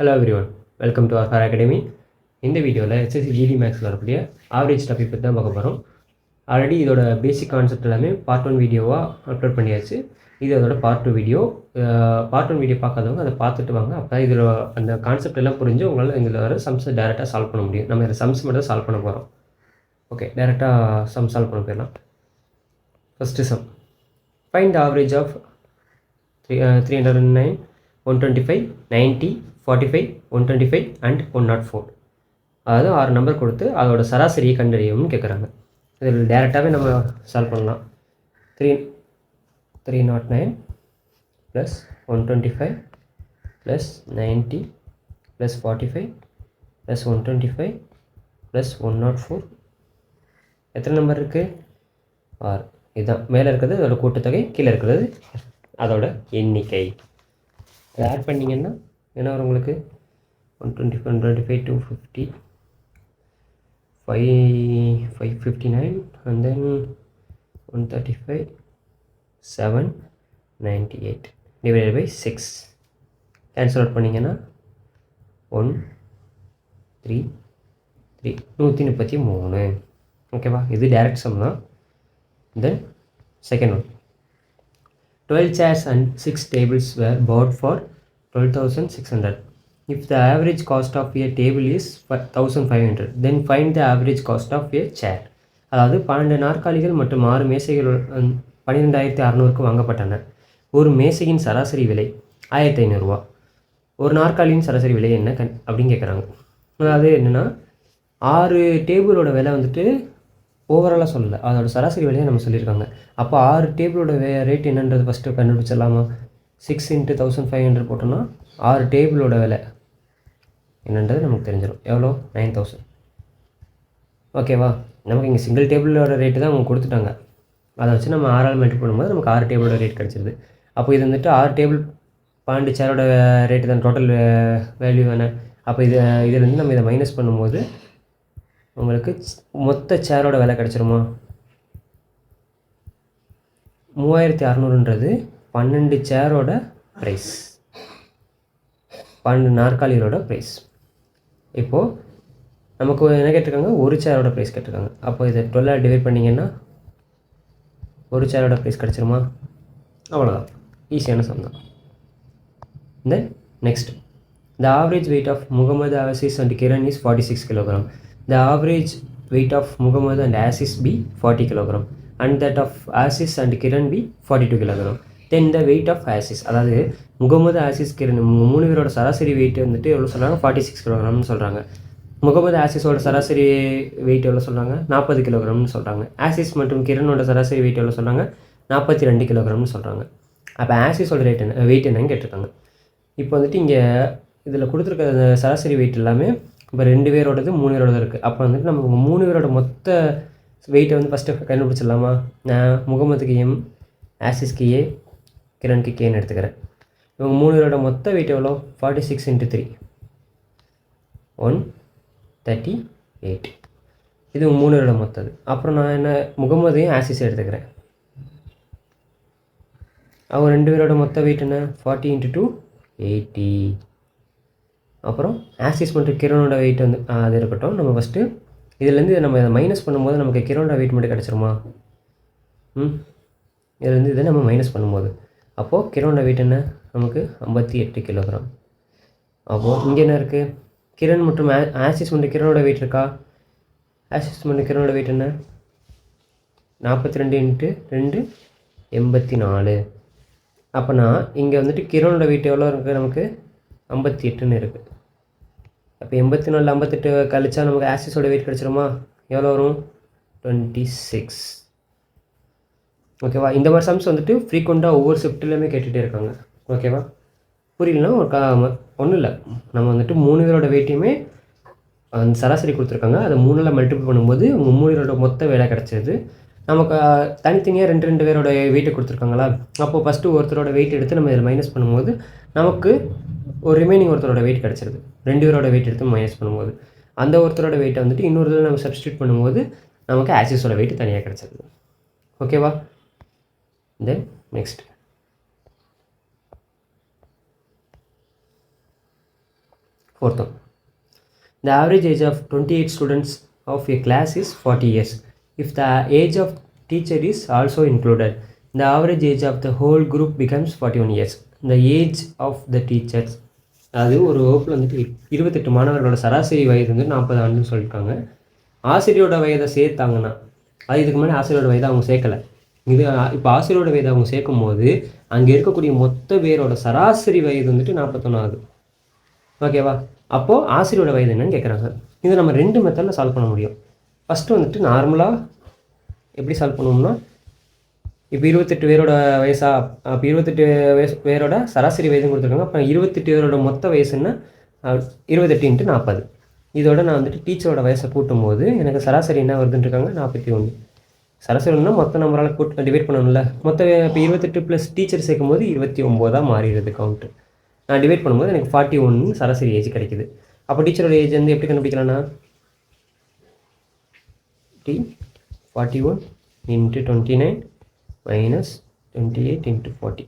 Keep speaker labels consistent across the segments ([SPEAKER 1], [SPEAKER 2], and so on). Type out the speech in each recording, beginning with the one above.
[SPEAKER 1] Hello everyone, welcome to our Fire Academy. இந்த வீடியோவில் SSC GD மேக்ஸில் வரக்கூடிய ஆவரேஜ் டாபிக் பற்றி தான் பார்க்க போகிறோம். ஆல்ரெடி இதோட பேசிக் கான்செப்ட் எல்லாமே பார்ட் 1 வீடியோவாக அப்லோட் பண்ணியாச்சு. இது அதோட பார்ட் 2 வீடியோ. பார்ட் 1 வீடியோ பார்க்காதவங்க அதை பார்த்துட்டு வாங்க. அப்போ இதில் அந்த கான்செப்ட் எல்லாம் புரிஞ்சு உங்களால் இதில் வர சம்ஸை டேரெக்டாக சால்வ் பண்ண முடியும். நம்ம இதில் சம்ஸ் மட்டும் சால்வ் பண்ண போகிறோம். ஓகே, டேரெக்டாக சம் சால்வ் பண்ண போயிடலாம். First sum, find the average of 309, 125, 90, 45, 125 and 104. அதாவது 6 நம்பர் கொடுத்து அதோட சராசரியை கண்டறியவும்னு கேட்குறாங்க. இதில் டேரெக்டாகவே நம்ம சால்வ் பண்ணலாம். 309 plus 125 plus 90 plus 45 plus 125 plus 104. எத்தனை நம்பர் இருக்குது? 6. இதுதான் மேலே இருக்கிறது அதோட கூட்டுத்தொகை, கீழே இருக்கிறது அதோட எண்ணிக்கை. அதை ஆட் பண்ணிங்கன்னா என்ன வரும் உங்களுக்கு? 125, 125, 250, 559 and then 135, 798 divided by 6. Cancel out பண்ணிங்கன்னா 1, 3, 133. ஓகேவா? இது டைரக்ட் சம் தான். Then second one, 12 chairs and 6 tables were bought for 12,600. If the average cost of a table is 1,500, then find the average cost of a chair. அதாவது 12 நாற்காலிகள் மற்றும் 6 மேசைகள் 12,600க்கு வாங்கப்பட்டன. ஒரு மேசையின் சராசரி விலை 1,500 ரூபா. ஒரு நாற்காலியின் சராசரி விலை என்ன அப்படின்னு கேட்குறாங்க. அதாவது என்னென்னா 6 டேபிளோட விலை வந்துட்டு ஓவராலாக சொல்லலை, அதோட சராசரி விலையை நம்ம சொல்லியிருக்காங்க. அப்போ 6 டேபிளோட ரேட் என்னன்றது ஃபஸ்ட்டு கண்டுபிடிச்சிடலாமா? 6 × 1,500 போட்டோன்னா 6 டேபிளோட விலை என்னன்றது நமக்கு தெரிஞ்சிடும். எவ்வளோ? 9,000. ஓகேவா? நமக்கு இங்கே சிங்கிள் டேபிளோட ரேட்டு தான் அவங்க கொடுத்துட்டாங்க. அதை வச்சு நம்ம 6ஆல் மல்டிப்ளை பண்ணும்போது நமக்கு 6 டேபிளோட ரேட் கிடச்சிருது. அப்போ இது வந்துட்டு 6 டேபிள் 12 சேரோட ரேட்டு தான் டோட்டல் வேல்யூ வேணே. அப்போ இதிலேருந்து நம்ம இதை மைனஸ் பண்ணும்போது உங்களுக்கு மொத்த சேரோட விலை கிடச்சிருமா? 3,600ன்றது 12 சேரோட ப்ரைஸ், 12 நாற்காலிகளோட ப்ரைஸ். இப்போது நமக்கு என்ன கேட்டிருக்காங்க? ஒரு சேரோட ப்ரைஸ் கேட்டிருக்காங்க. அப்போ இதை 12 டிவைட் பண்ணிங்கன்னா ஒரு சேரோட ப்ரைஸ் கிடச்சிருமா? அவ்வளோதான், ஈஸியான சம் தான். Then next, the average weight of Mohammed, Aziz and Kiran is 46 kg. The average weight of Muhammad and Asis be 40 kg and that of Asis and Kiran be 42 kg. Then the weight of Asis, அதாவது Mohammed, as is, Kiran 3 பேரோட சராசரி wait வந்துட்டு எவ்வளோ சொல்கிறாங்க? 46 kgன்னு சொல்கிறாங்க. முகமது, ஆசிஸோட சராசரி wait எவ்வளோ சொல்கிறாங்க? 40 kgன்னு சொல்கிறாங்க. ஆசிஸ் மற்றும் கிரணோட சராசரி வெயிட் எவ்வளோ சொல்கிறாங்க? 42 kgன்னு சொல்கிறாங்க. அப்போ ஆசிஸோட வெயிட் என்னன்னு கேட்டிருக்காங்க. இப்போ வந்துட்டு இங்கே இதில் கொடுத்துருக்க சராசரி வெயிட் எல்லாமே இப்போ 2 பேரோடது 3 பேரோடது இருக்குது. அப்போ வந்துட்டு நம்ம 3 பேரோட மொத்த வெயிட்டை வந்து ஃபஸ்ட்டு கண்டுபிடிச்சிடலாமா? நான் முகமதுக்கு M, ஆசிஸ்க்கு A, கிரணுக்கு Kன்னு எடுத்துக்கிறேன். இவங்க 3 பேரோட மொத்த வெயிட் எவ்வளோ? 46 × 3, 138. இது 3 பேரோட மொத்தது. அப்புறம் நான் என்ன முகமதையும் ஆசிஸை எடுத்துக்கிறேன். அவங்க 2 பேரோட மொத்த வெயிட் என்ன? 40 × 2, 80. அப்புறம் ஆசிஸ் மற்றும் கிரணோட வெயிட் வந்து அது இருக்கட்டும். நம்ம ஃபஸ்ட்டு இதுலேருந்து நம்ம இதை மைனஸ் பண்ணும்போது நமக்கு கிரணோட வெயிட் மட்டும் கிடச்சிருமா? இதுலேருந்து இதை நம்ம மைனஸ் பண்ணும்போது அப்போது கிரணோட வெயிட் என்ன? நமக்கு 58 kg. அப்போது இங்கே என்ன இருக்குது? கிரண் மற்றும் ஆசிஸ் மற்றும் கிரணோட வெயிட் இருக்கா? ஆசிஸ் மற்றும் கிரணோட வெயிட் என்ன? 42 × 2, 84. அப்போனா இங்கே வந்துட்டு கிரணோட வெயிட் எவ்வளோ இருக்குது? நமக்கு 58ன்னு இருக்குது. அப்போ 84, 58 கழிச்சா நமக்கு ஆசிஸோட வெயிட் கிடச்சிருமா? எவ்வளோ வரும்? 26. ஓகேவா? இந்த மாதிரி சம்ஸ் வந்துட்டு ஃப்ரீக்வெண்ட்டாக ஒவ்வொரு ஷிஃப்ட்லேயுமே கேட்டுகிட்டே இருக்காங்க. ஓகேவா? புரியலன்னா ஒன்றும் இல்லை, நம்ம வந்துட்டு 3 பேரோட வெயிட்டையுமே அந்த சராசரி கொடுத்துருக்காங்க. அதை 3ஆல் மல்டிபிள் பண்ணும்போது 3 பேரோட மொத்த வேலை கிடச்சிது. நமக்கு தனித்தனியாக 2 பேரோட வெயிட்டை கொடுத்துருக்காங்களா? அப்போது ஃபஸ்ட்டு ஒருத்தரோட வெயிட் எடுத்து நம்ம இதில் மைனஸ் பண்ணும்போது நமக்கு ஒரு ரிமைனிங் ஒருத்தரோட வெயிட் கிடச்சிருது. 2 பேரோட வெயிட் எடுத்து மைனஸ் பண்ணும்போது அந்த ஒருத்தரோட வெயிட்டை வந்துட்டு இன்னொரு இதில் நம்ம சப்ஸ்டியூட் பண்ணும்போது நமக்கு ஆசிஸோட வெயிட் தனியாக கிடச்சிருது. ஓகேவா? Then next, fourth one. The average age of 28 students of a class is 40 years. If the age of teacher is also included, the average age of the whole group becomes 41 years. The age of the teachers, அது ஒரு வகுப்பில் வந்துட்டு 28 மாணவர்களோட சராசரி வயது வந்து 40 ஆண்டுன்னு சொல்லியிருக்காங்க. ஆசிரியரோட வயதை சேர்த்தாங்கன்னா, அது இதுக்கு முன்னாடி ஆசிரியரோட வயதை அவங்க சேர்க்கலை. இது இப்போ ஆசிரியரோட வயதை அவங்க சேர்க்கும் போது அங்கே இருக்கக்கூடிய மொத்த பேரோட சராசரி வயது வந்துட்டு 41 ஆகுது. ஓகேவா? அப்போது ஆசிரியரோட வயது என்னன்னு கேட்குறாங்க. இதை நம்ம 2 மெத்தடில் சால்வ் பண்ண முடியும். ஃபஸ்ட்டு வந்துட்டு நார்மலாக எப்படி சால்வ் பண்ணுவோம்னா, இப்போ 28 பேரோட வயசா, அப்போ 28 பேரோட சராசரி வயதுன்னு கொடுத்துருக்காங்க. அப்போ 28 பேரோட மொத்த வயசுன்னா 28 × 40. இதோட நான் வந்துட்டு டீச்சரோட வயசை கூட்டும் போது எனக்கு சராசரி என்ன வருதுன்னு இருக்காங்க, 41. சராசரினா மொத்த நம்பரால் கூட்டு டிவைட் பண்ணணும்ல. மொத்த இப்போ 28 + டீச்சர் சேர்க்கும் போது 29 மாறிடுது கவுண்ட்டு. நான் டிவைட் பண்ணும்போது எனக்கு 41 சராசரி ஏஜ் கிடைக்குது. அப்போ டீச்சரோட ஏஜ் வந்து எப்படி கண்டுபிடிக்கலாம்னா, T41 × 29 - 28 × 40.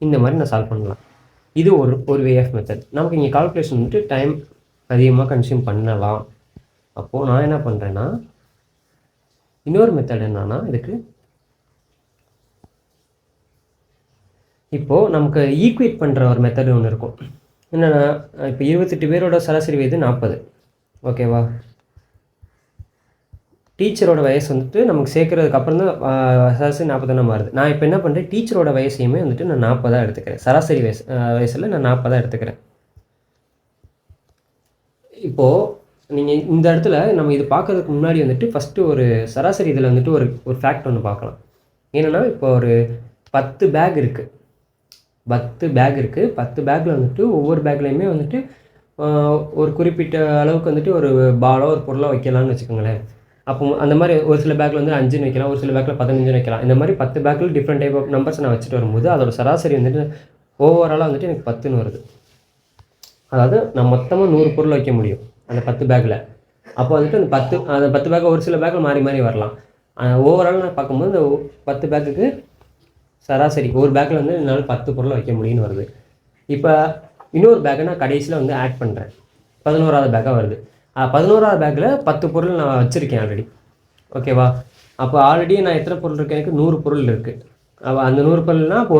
[SPEAKER 1] இந்த மாதிரி நான் சால்வ் பண்ணலாம். இது ஒரு வே ஆஃப் மெத்தட். நமக்கு இங்கே கால்குலேஷன் வந்துட்டு டைம் அதிகமாக கன்சியூம் பண்ணலாம். அப்போது நான் என்ன பண்ணுறேன்னா, இன்னொரு மெத்தட் என்னன்னா, இதுக்கு இப்போது நமக்கு ஈக்குவேட் பண்ணுற ஒரு மெத்தட் ஒன்று இருக்கும். என்னென்னா, இப்போ 28 பேரோட சராசரி வயது 40. ஓகேவா? டீச்சரோட வயசு வந்துட்டு நமக்கு சேர்க்கறதுக்கு அப்புறம் தான் சராசரி 41 மாறுது. நான் இப்போ என்ன பண்ணுறேன், டீச்சரோட வயசையுமே வந்துட்டு நான் 40 எடுத்துக்கிறேன். சராசரி வயசில் நான் 40 எடுத்துக்கிறேன். இப்போது நீங்கள் இந்த இடத்துல நம்ம இது பார்க்கறதுக்கு முன்னாடி வந்துட்டு ஃபஸ்ட்டு ஒரு சராசரி இதில் வந்துட்டு ஒரு ஃபேக்ட் ஒன்று பார்க்கலாம். என்னென்னா, இப்போ ஒரு 10 பேக் இருக்குது. 10 பேக் இருக்குது. 10 பேக்கில் வந்துட்டு ஒவ்வொரு பேக்லேயுமே வந்துட்டு ஒரு குறிப்பிட்ட அளவுக்கு வந்துட்டு ஒரு பாலோ ஒரு பொருளோ வைக்கலாம்னு வச்சுக்கோங்களேன். அப்போ அந்த மாதிரி ஒரு சில பேக்கில் வந்து 5ன்னு வைக்கலாம், ஒரு சில பேக்கில் 15ன்னு வைக்கலாம். இந்த மாதிரி 10 பேக்கில் டிஃப்ரெண்ட் டைப் ஆஃப் நம்பர்ஸ் நான் வச்சுட்டு வரும்போது அதோட சராசரி வந்துட்டு ஓவராலாக வந்துட்டு எனக்கு 10ன்னு வருது. அதாவது நான் மொத்தமாக 100 பொருள் வைக்க முடியும் அந்த 10 பேக்கில். அப்போ வந்துட்டு அந்த 10 பேக்கில் ஒரு சில பேக்கில் மாறி மாறி வரலாம். ஓவரால் நான் பார்க்கும்போது இந்த 10 பேக்குக்கு சராசரி ஒரு பேக்கில் வந்து என்னால் 10 பொருளை வைக்க முடியும்னு வருது. இப்போ இன்னொரு பேக்கை நான் கடைசியில் வந்து ஆட் பண்ணுறேன். 11வது பேக்காக வருது. 11வது பேக்கில் 10 பொருள் நான் வச்சுருக்கேன் ஆல்ரெடி. ஓகேவா? அப்போ ஆல்ரெடி நான் எத்தனை பொருள் இருக்குது, எனக்கு 100 பொருள் இருக்குது. அந்த 100 பொருள்னால் இப்போ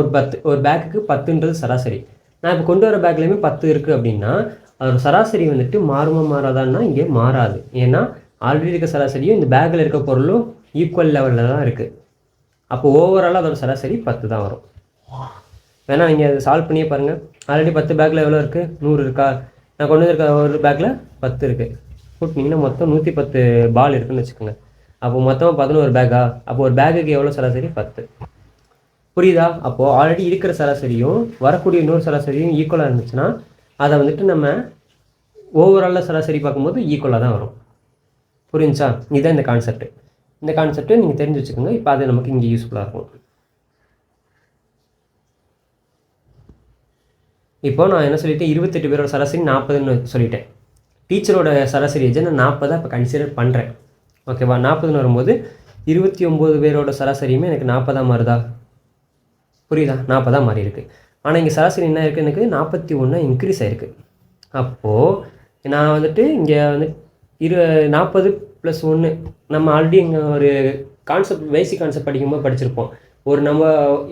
[SPEAKER 1] ஒரு பேக்குக்கு 10ன்றது சராசரி. நான் இப்போ கொண்டு வர பேக்லேயுமே 10 இருக்குது அப்படின்னா அதோட சராசரி வந்துட்டு மாறுமா மாறாதான்னா இங்கே மாறாது. ஏன்னா ஆல்ரெடி இருக்க சராசரியும் இந்த பேக்கில் இருக்க பொருளும் ஈக்குவல் லெவலில் தான் இருக்குது. அப்போ ஓவராலாக அதோட சராசரி 10 தான் வரும். வேணால் நீங்கள் அதை சால்வ் பண்ணியே பாருங்கள். ஆல்ரெடி 10 பேக்கில் எவ்வளோ இருக்குது, 100 இருக்கா? நான் கொண்டு வந்திருக்க ஒரு பேக்கில் 10 இருக்குது. கூட்டினீங்கன்னா மொத்தம் 110 பால் இருக்குதுன்னு வச்சுக்கோங்க. அப்போ மொத்தமாக 11 பேக்கா? அப்போ ஒரு பேக்குக்கு எவ்வளோ சராசரி? 10. புரியுதா? அப்போது ஆல்ரெடி இருக்கிற சராசரியும் வரக்கூடிய இன்னொரு சராசரியும் ஈக்குவலாக இருந்துச்சுன்னா அதை வந்துட்டு நம்ம ஓவராலாக சராசரி பார்க்கும்போது ஈக்குவலாக தான் வரும். புரிஞ்சுச்சா? இதுதான் இந்த கான்செப்ட். இந்த கான்செப்டை நீங்கள் தெரிஞ்சு வச்சுக்கோங்க. இப்போ அது நமக்கு இங்கே யூஸ்ஃபுல்லாக இருக்கும். இப்போ நான் என்ன சொல்லிட்டேன், 28 பேரோட சராசரி 40ன்னு சொல்லிட்டேன். டீச்சரோட சராசரி ஏஜ் நான் 40 இப்போ கன்சிடர் பண்ணுறேன். ஓகேவா? 40ன்னு வரும்போது 29 பேரோட சராசரியுமே எனக்கு 40 மாறுதா? புரியுதா? 40 மாறி இருக்குது. ஆனால் இங்கே சராசரி என்ன இருக்குது, எனக்கு 41 இன்க்ரீஸ் ஆகிருக்கு. அப்போது நான் வந்துட்டு இங்கே வந்து 40 + 1 நம்ம ஆல்ரெடி இங்கே ஒரு கான்செப்ட் பேசிக் கான்செப்ட் படிக்கும்போது படிச்சிருப்போம்.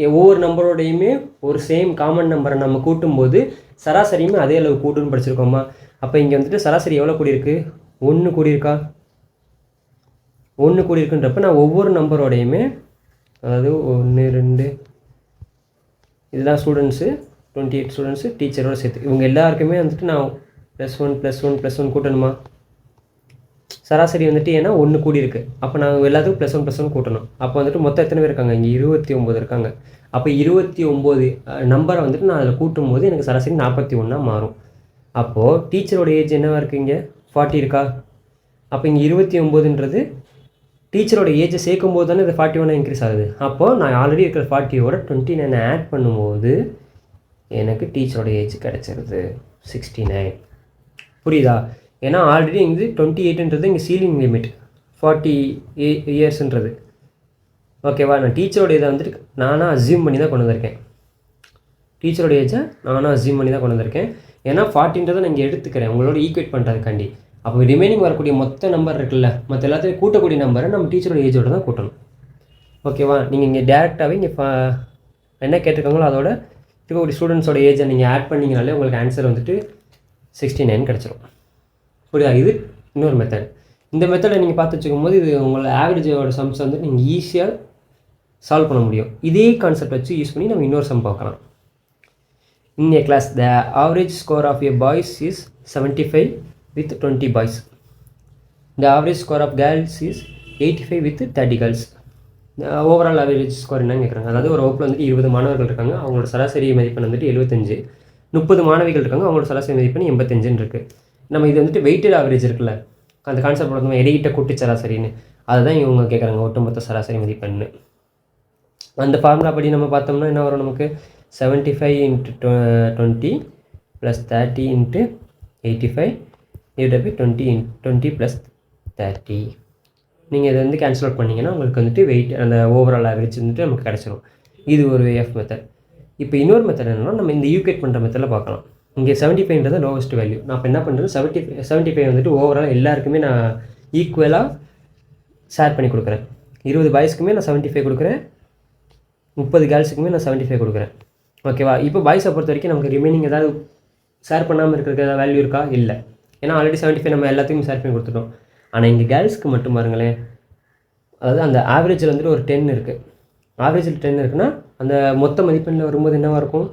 [SPEAKER 1] ஒவ்வொரு நம்பரோடையுமே ஒரு சேம் காமன் நம்பரை நம்ம கூட்டும்போது சராசரியுமே அதே அளவு கூட்டுன்னு படிச்சிருக்கோமா? அப்போ இங்கே வந்துட்டு சராசரி எவ்வளோ கூடியிருக்கு? 1 கூடியிருக்கா? 1 கூடியிருக்குன்றப்ப நான் ஒவ்வொரு நம்பரோடையுமே, அதாவது 1 2 இதெல்லாம் ஸ்டூடெண்ட்ஸு, 28 ஸ்டூடெண்ட்ஸு டீச்சரோடு சேர்த்து இவங்க எல்லாருக்குமே வந்துட்டு நான் +1 +1 +1 கூட்டணுமா? சராசரி வந்துட்டு ஏன்னா 1 கூடியிருக்கு. அப்போ நான் எல்லாத்துக்கும் +1 +1 கூட்டணும். அப்போ வந்துட்டு மொத்தம் எத்தனை பேர் இருக்காங்க? இங்கே 29 இருக்காங்க. அப்போ 29 நம்பரை வந்துட்டு நான் அதில் கூட்டும் போது எனக்கு சராசரி 41 மாறும். அப்போது டீச்சரோட ஏஜ் என்னவா இருக்குது? இங்கே 40 இருக்கா? அப்போ இங்கே 29ன்றது டீச்சரோட ஏஜை சேர்க்கும் போது தானே இது 41 இன்க்ரீஸ் ஆகுது. அப்போது நான் ஆல்ரெடி இருக்கிற 40யோட 29 ஆட் பண்ணும்போது எனக்கு டீச்சரோட ஏஜ் கிடச்சிருது 69. புரியுதா? ஏன்னா ஆல்ரெடி இங்கே 28ன்றது இங்கே சீலிங் லிமிட் 40 இயர்ஸ்ன்றது. ஓகேவா? நான் டீச்சரோட இதை வந்துட்டு நானாக அஸ்யூம் பண்ணி தான் கொண்டு வந்திருக்கேன். டீச்சரோட ஏஜை நானாக அஸ்யூம் பண்ணி தான் கொண்டு வந்திருக்கேன். ஏன்னா 40ன்றதை நான் இங்கே எடுத்துக்கிறேன் உங்களோட ஈக்குவேட் பண்ணுறதுக்காண்டி. அப்போ ரிமைனிங் வரக்கூடிய மொத்த நம்பர் இருக்குல்ல, மற்ற எல்லாத்தையும் கூட்டக்கூடிய நம்பரை நம்ம டீச்சரோட ஏஜோட தான் கூட்டணும். ஓகேவா? நீங்கள் இங்கே டேரெக்டாகவே இங்கே என்ன கேட்டிருக்காங்களோ அதோட இருக்கக்கூடிய ஸ்டூடெண்ட்ஸோட ஏஜை நீங்கள் ஆட் பண்ணிங்கனாலே உங்களுக்கு ஆன்சர் வந்துட்டு 69 கிடச்சிரும். புரியுதா? இது இன்னொரு மெத்தட். இந்த மெத்தடை நீங்கள் பார்த்து வச்சுக்கும் போது இது உங்களோட ஆவரேஜோட சம்ஸ் வந்து நீங்கள் ஈஸியாக சால்வ் பண்ண முடியும். இதே கான்செப்ட் வச்சு யூஸ் பண்ணி நம்ம இன்னொரு சம் பார்க்கலாம். In a class, the average score of a boys is 75 with 20 boys. The average score of girls is 85 with 30 girls. Overall average score என்னன்னு கேட்குறாங்க. அதாவது ஒரு வகுப்பில் வந்துட்டு 20 மாணவர்கள் இருக்காங்க, அவங்களோட சராசரி மதிப்பெண் வந்துட்டு 75. 30 மாணவிகள் இருக்காங்க, அவங்களோட சராசரி மதிப்பெண் 85 இருக்குது. நம்ம இது வந்துட்டு வெயிட்டட் ஆவரேஜ் இருக்குல்ல, அந்த கான்செப்ட் நம்ம இடையிட்ட கூட்டு சராசரின்னு அதுதான் இவங்க கேட்குறாங்க, ஒட்டுமொத்த சராசரி மதிப்பெண். அந்த ஃபார்முலா படி நம்ம பார்த்தோம்னா என்ன வரும், நமக்கு 75 × 20 + 30 × 85 டிவைட் பை 20 + 30. நீங்கள் இதை வந்து கேன்சல் அவுட் பண்ணிங்கன்னா உங்களுக்கு வந்துட்டு வெயிட் அந்த ஓவரால் ஆவரேஜ் வந்துட்டு நமக்கு கிடச்சிரும். இது ஒரு வே ஆஃப் மெத்தட். இப்போ இன்னொரு மெத்தட் என்னென்னா, நம்ம இந்த ஈக்குவேட் பண்ணுற மெத்தடில் பார்க்கலாம். இங்கே 75ன்றது லோவஸ்ட் வேல்யூ. நான் இப்போ என்ன பண்ணுறது, 75 வந்துட்டு ஓவரால் எல்லாருக்குமே நான் ஈக்குவலாக ஷேர் பண்ணி கொடுக்குறேன். 20 பாய்ஸ்க்குமே நான் 75 கொடுக்குறேன், 30 கேர்ள்ஸுக்குமே நான் 75 கொடுக்குறேன். ஓகேவா? இப்போ பாய்ஸை பொறுத்த வரைக்கும் நமக்கு ரிமைனிங் ஏதாவது ஷேர் பண்ணாமல் இருக்கிறதுக்கு ஏதாவது வேல்யூ இருக்கா? இல்லை. ஏன்னா ஆல்ரெடி 75 நம்ம எல்லாத்துக்கும் ஷேர் பண்ணி கொடுத்துட்டோம். ஆனால் இங்கே கேர்ள்ஸ்க்கு மட்டும் பாருங்களேன், அதாவது அந்த ஆவரேஜில் வந்துட்டு ஒரு 10 இருக்குது. ஆவரேஜில் 10 இருக்குன்னா அந்த மொத்த மதிப்பெண்ணில் வரும்போது என்னவாக இருக்கும்,